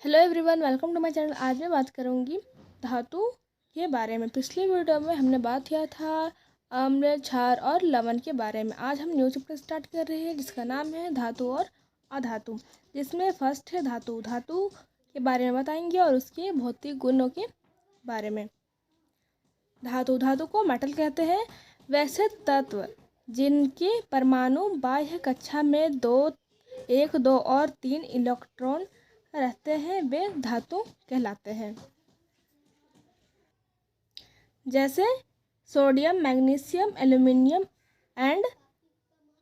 Hello everyone, welcome to my channel. आज मैं बात करूंगी धातु के बारे में। पिछले वीडियो में हमने बात किया था अम्ल, क्षार और लवण के बारे में। आज हम न्यू चैप्टर स्टार्ट कर रहे हैं जिसका नाम है धातु और अधातु, जिसमें फर्स्ट है धातु। धातु के बारे में बताएंगे और उसके भौतिक गुणों के बारे में। धातु को मेटल कहते हैं। वैसे तत्व जिनके परमाणु बाह्य कक्षा में 1, 2 और 3 इलेक्ट्रॉन रहते हैं वे धातु कहलाते हैं। जैसे sodium, magnesium, aluminium and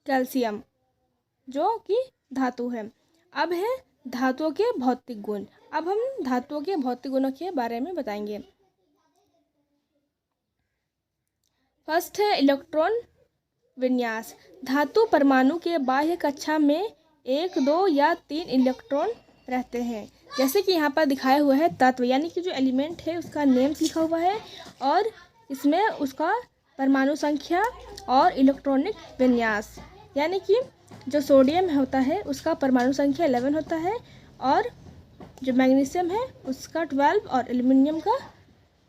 calcium, जो कि धातु है। अब है धातुओं के भौतिक गुण। अब हम धातुओं के भौतिक गुणों के बारे में बताएंगे। फर्स्ट है इलेक्ट्रॉन विन्यास। धातु परमाणु के बाह्य कक्षा में 1, 2 या 3 इलेक्ट्रॉन रहते हैं। जैसे कि यहाँ पर दिखाया हुआ है तत्व, यानी कि जो एलिमेंट है उसका नेम्स लिखा हुआ है और इसमें उसका परमाणु संख्या और इलेक्ट्रॉनिक विन्यास। यानी कि जो सोडियम होता है उसका परमाणु संख्या 11 होता है और जो मैग्नीशियम है उसका 12 और एल्युमिनियम का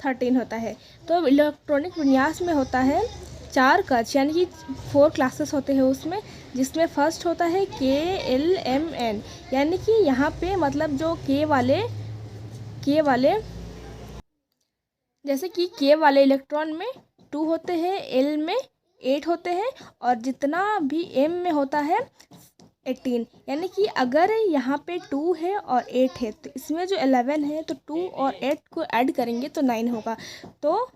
13 होता है। तो इलेक्ट्रॉनिक विन्यास में होता है 4 कक्ष, यानी कि 4 क्लासेस होते हैं उसमें, जिसमें फर्स्ट होता है KLMN। यानी कि यहाँ पे मतलब जो के वाले जैसे कि के वाले इलेक्ट्रॉन में 2 होते हैं, L में 8 होते हैं और जितना भी M में होता है 18। यानी कि अगर यहाँ पे 2 है और 8 है तो इसमें जो 11 है तो 2 और 8 को ऐड करेंगे तो 9 होगा। तो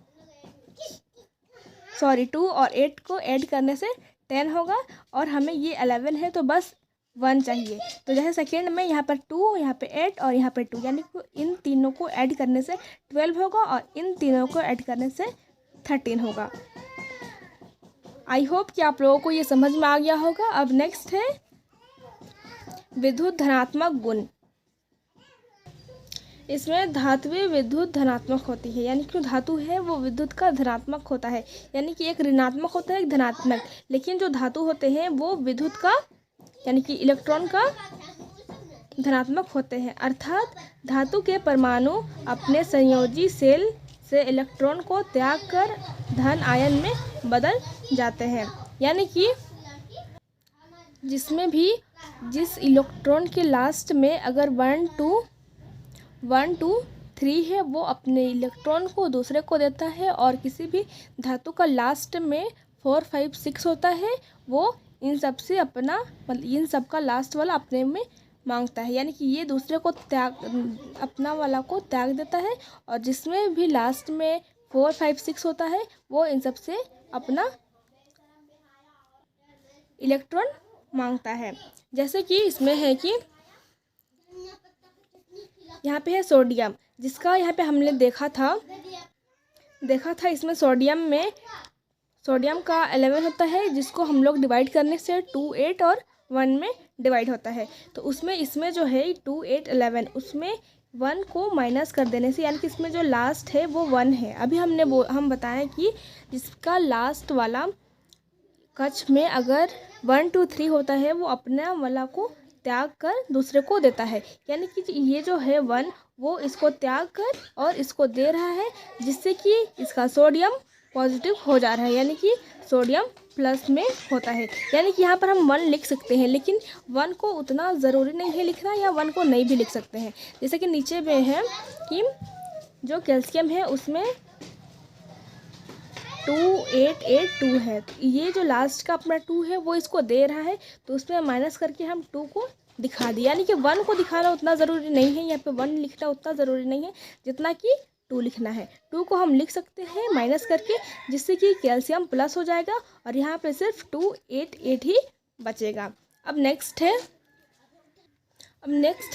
2 और 8 को ऐड करने से 10 होगा और हमें ये 11 है तो बस 1 चाहिए। तो जैसे सेकेंड में यहाँ पर 2, यहाँ पे 8 और यहाँ पे 2, यानी कि इन तीनों को ऐड करने से 12 होगा और इन तीनों को ऐड करने से 13 होगा। आई होप कि आप लोगों को ये समझ में आ गया होगा। अब नेक्स्ट है विद्युत धनात्मक गुण। इसमें धातुएं विद्युत धनात्मक होती है, यानी कि धातु है वो विद्युत का धनात्मक होता है। यानी कि एक ऋणात्मक होता है, एक धनात्मक। लेकिन जो धातु होते हैं वो विद्युत का यानी कि इलेक्ट्रॉन का धनात्मक होते हैं। अर्थात धातु के परमाणु अपने संयोजी सेल से इलेक्ट्रॉन को त्याग कर धन आयन में बदल जाते हैं। यानी कि जिसमें भी जिस इलेक्ट्रॉन के लास्ट में अगर 1, 2, 3 है वो अपने इलेक्ट्रॉन को दूसरे को देता है, और किसी भी धातु का लास्ट में 4, 5, 6 होता है वो इन सब से अपना मतलब इन सब का लास्ट वाला अपने में मांगता है। यानी कि ये दूसरे को अपना वाला को त्याग देता है, और जिसमें भी लास्ट में 4, 5, 6 होता है वो इन सब से अपना इलेक्ट्रॉन मांगता है। जैसे कि इसमें है कि यहाँ पे है सोडियम, जिसका यहाँ पे हमने देखा था इसमें सोडियम का 11 होता है, जिसको हम लोग डिवाइड करने से 2, 8 और 1 में डिवाइड होता है। तो उसमें इसमें जो है 2, 8, 11 उसमें 1 को माइनस कर देने से, यानी कि इसमें जो लास्ट है वो 1 है। अभी हम बताएं कि जिसका लास्ट वाला कक्ष में अगर 1, 2, 3 होता है वो अपना वाला को त्याग कर दूसरे को देता है। यानी कि ये जो है 1 वो इसको त्याग कर और इसको दे रहा है, जिससे कि इसका सोडियम पॉजिटिव हो जा रहा है, यानी कि सोडियम प्लस में होता है। यानी कि यहाँ पर हम 1 लिख सकते हैं, लेकिन 1 को उतना ज़रूरी नहीं है लिखना, या 1 को नहीं भी लिख सकते हैं। जैसे कि नीचे में है कि जो कैल्शियम है उसमें 2, 8, 8, 2 है। तो ये जो लास्ट का अपना 2 है वो इसको दे रहा है, तो उसमें माइनस करके हम 2 को दिखा दिया। यानी कि 1 को दिखाना उतना ज़रूरी नहीं है, यहाँ पे 1 लिखना उतना ज़रूरी नहीं है जितना कि 2 लिखना है। 2 को हम लिख सकते हैं माइनस करके, जिससे कि कैल्शियम प्लस हो जाएगा और यहाँ पे सिर्फ 2, 8, 8 ही बचेगा। अब नेक्स्ट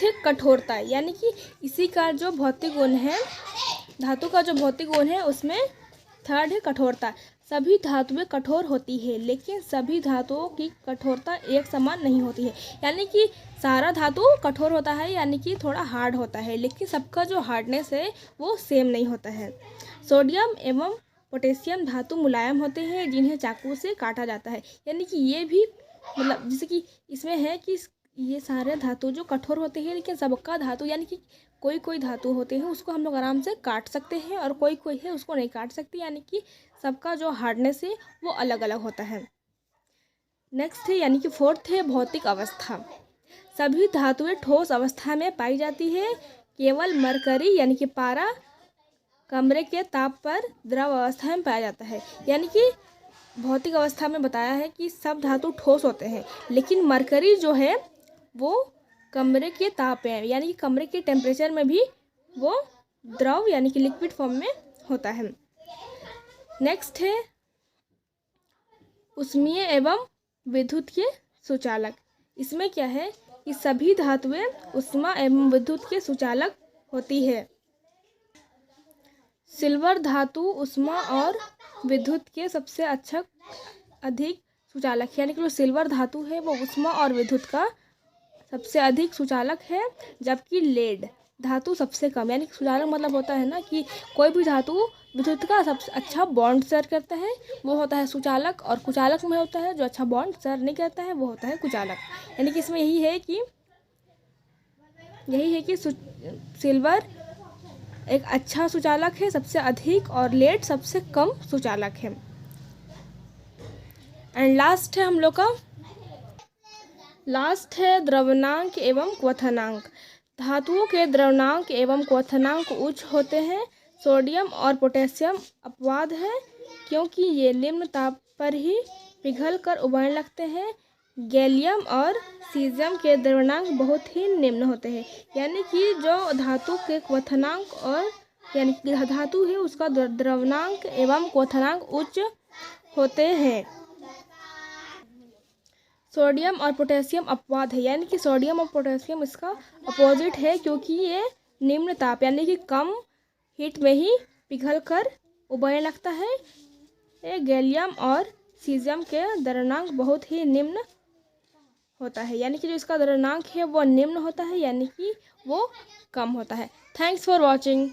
है कठोरता। यानी कि इसी का जो भौतिक गुण है, धातु का जो भौतिक गुण है उसमें थर्ड है कठोरता। सभी धातुएं कठोर होती है, लेकिन सभी धातुओं की कठोरता एक समान नहीं होती है। यानी कि सारा धातु कठोर होता है, यानी कि थोड़ा हार्ड होता है, लेकिन सबका जो हार्डनेस है वो सेम नहीं होता है। सोडियम एवं पोटेशियम धातु मुलायम होते हैं जिन्हें चाकू से काटा जाता है। यानी कि ये भी मतलब जैसे कि इसमें है कि ये सारे धातु जो कठोर होते हैं, लेकिन सबका धातु यानी कि कोई कोई धातु होते हैं उसको हम लोग आराम से काट सकते हैं और कोई कोई है उसको नहीं काट सकते, यानी कि सबका जो हार्डनेस है वो अलग अलग होता है। नेक्स्ट है यानी कि फोर्थ है भौतिक अवस्था। सभी धातुएं ठोस अवस्था में पाई जाती है, केवल मरकरी यानी कि पारा कमरे के ताप पर द्रव अवस्था में पाया जाता है। यानी कि भौतिक अवस्था में बताया है कि सब धातु ठोस होते हैं, लेकिन मरकरी जो है वो कमरे के ताप है, यानी कि कमरे के टेम्परेचर में भी वो द्रव यानी कि लिक्विड फॉर्म में होता है। नेक्स्ट है ऊष्मीय एवं विद्युत के सुचालक। इसमें क्या है कि सभी धातुएं ऊष्मा एवं विद्युत के सुचालक होती है। सिल्वर धातु ऊष्मा और विद्युत के सबसे अधिक सुचालक है, यानी कि जो सिल्वर धातु है वो ऊष्मा और विद्युत का सबसे अधिक सुचालक है, जबकि लेड धातु सबसे कम। यानी कि सुचालक मतलब होता है ना कि कोई भी धातु विद्युत का सबसे अच्छा बॉन्ड शेयर करता है वो होता है सुचालक, और कुचालक में होता है जो अच्छा बॉन्ड शेयर नहीं करता है वो होता है कुचालक। यानी कि इसमें यही है कि सिल्वर एक अच्छा सुचालक है सबसे अधिक, और लेड सबसे कम सुचालक है। एंड लास्ट है हम लोग का द्रवणांक एवं क्वथनांक। धातुओं के द्रवणांक एवं क्वथनांक उच्च होते हैं। सोडियम और पोटेशियम अपवाद है, क्योंकि ये निम्न ताप पर ही पिघल कर उबलने लगते हैं। गैलियम और सीजियम के द्रवणांक बहुत ही निम्न होते हैं। यानी कि जो धातु के क्वथनांक और यानी कि धातु है उसका द्रवणांक एवं क्वथनांक उच्च होते हैं। सोडियम और पोटेशियम अपवाद है, यानी कि सोडियम और पोटेशियम इसका अपोजिट है, क्योंकि ये निम्न ताप यानी कि कम हीट में ही पिघल कर उबलने लगता है। ये गैलियम और सीजियम के द्रवणांक बहुत ही निम्न होता है, यानी कि जो इसका द्रवणांक है वो निम्न होता है, यानी कि वो कम होता है। Thanks for watching.